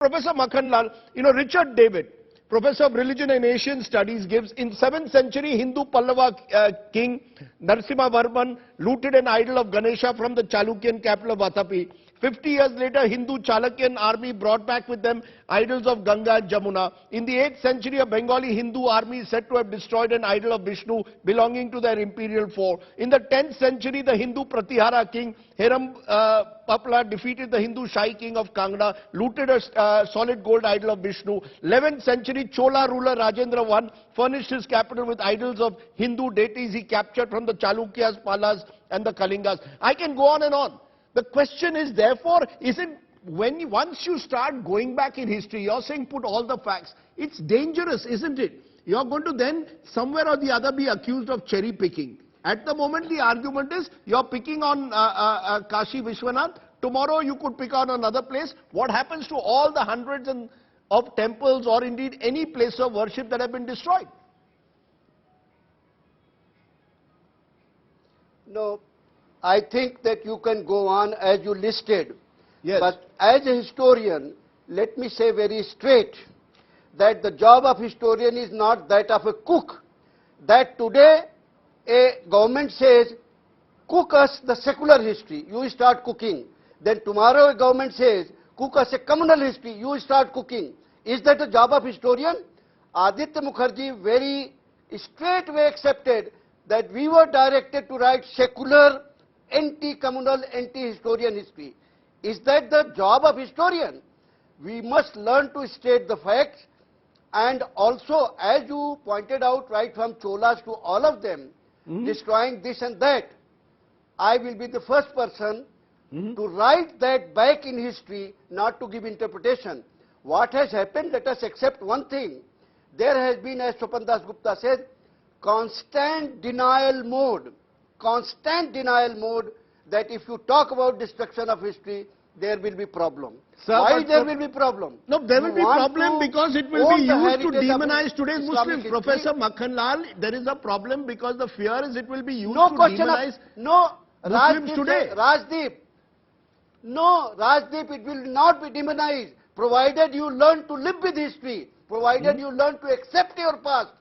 Professor Makkhan, Richard David, Professor of Religion and Asian Studies, gives in 7th century Hindu Pallava king Narasimha Varman looted an idol of Ganesha from the Chalukyan capital of Vatapi. 50 years later, Hindu Chalukyan army brought back with them idols of Ganga and Jamuna. In the 8th century, a Bengali Hindu army is said to have destroyed an idol of Vishnu belonging to their imperial fort. In the 10th century, the Hindu Pratihara king Hiram Papla defeated the Hindu Shai king of Kangda, looted a solid gold idol of Vishnu. 11th century, Chola ruler Rajendra I furnished his capital with idols of Hindu deities he captured from the Chalukyas, Palas and the Kalingas. I can go on and on. The question is, therefore, once you start going back in history, you're saying put all the facts. It's dangerous, isn't it? You're going to then somewhere or the other be accused of cherry picking. At the moment, the argument is you're picking on Kashi Vishwanath. Tomorrow you could pick on another place. What happens to all the hundreds of temples or indeed any place of worship that have been destroyed? No. I think that you can go on as you listed. Yes. But as a historian, let me say very straight that the job of historian is not that of a cook. That today a government says, cook us the secular history, you start cooking. Then tomorrow a government says, cook us a communal history, you start cooking. Is that the job of historian? Aditya Mukharjee very straightway accepted that we were directed to write secular, anti-communal, anti-historian history. Is that the job of historian? We must learn to state the facts, and also, as you pointed out, right from Cholas to all of them, destroying this and that, I will be the first person to write that back in history, not to give interpretation. What has happened, let us accept one thing. There has been, as Swapan Dasgupta said, constant denial mode that if you talk about destruction of history, there will be problem. Sir, why there will be problem? No, there will be problem because it will be used to demonize today's Muslims. Professor Makkhan, there is a problem because the fear is it will be used to demonize Muslims today. Rajdeep, it will not be demonized, provided you learn to live with history, provided you learn to accept your past.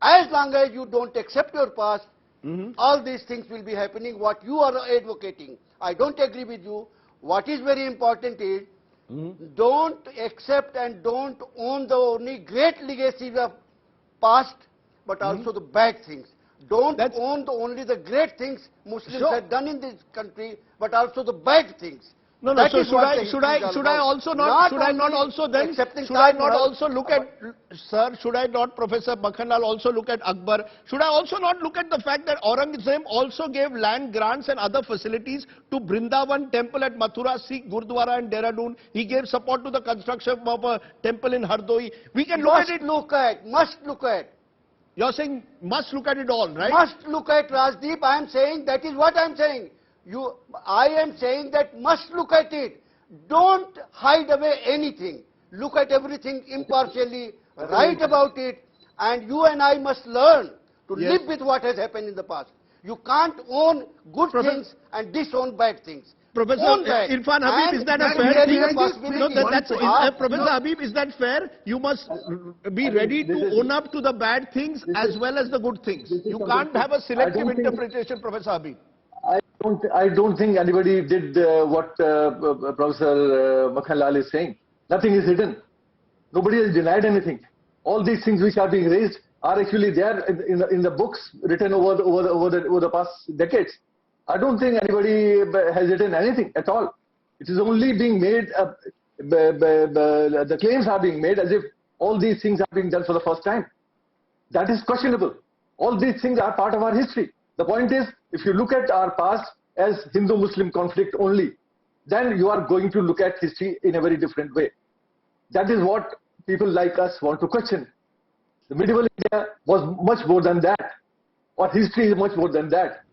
As long as you don't accept your past, all these things will be happening, what you are advocating. I don't agree with you. What is very important is, don't accept and don't own the only great legacies of past, but also the bad things. Don't own only the great things Muslims have done in this country, but also the bad things. No, so should I not also look at, sir, should I not, Professor Makkhan, also look at Akbar? Should I also not look at the fact that Aurangzeb also gave land grants and other facilities to Brindavan temple at Mathura, Sikh Gurdwara and Dehradun? He gave support to the construction of a temple in Hardoi. We can look at it. Must look at. You're saying must look at it all, right? Must look at, Rajdeep. I am saying, that is what I am saying. I am saying that must look at it. Don't hide away anything. Look at everything impartially, write about it, and you and I must learn to live with what has happened in the past. You can't own good things and disown bad things. Professor Irfan Habib, is that a fair thing? Professor Habib, is that fair? You must be ready to own up to the bad things as well as the good things. You can't have a selective interpretation, Professor Habib. I don't think anybody did what Professor Makkhan is saying. Nothing is hidden. Nobody has denied anything. All these things which are being raised are actually there in the books written over the past decades. I don't think anybody has written anything at all. It is only being made, the claims are being made as if all these things are being done for the first time. That is questionable. All these things are part of our history. The point is, if you look at our past as Hindu-Muslim conflict only, then you are going to look at history in a very different way. That is what people like us want to question. The medieval India was much more than that, or history is much more than that.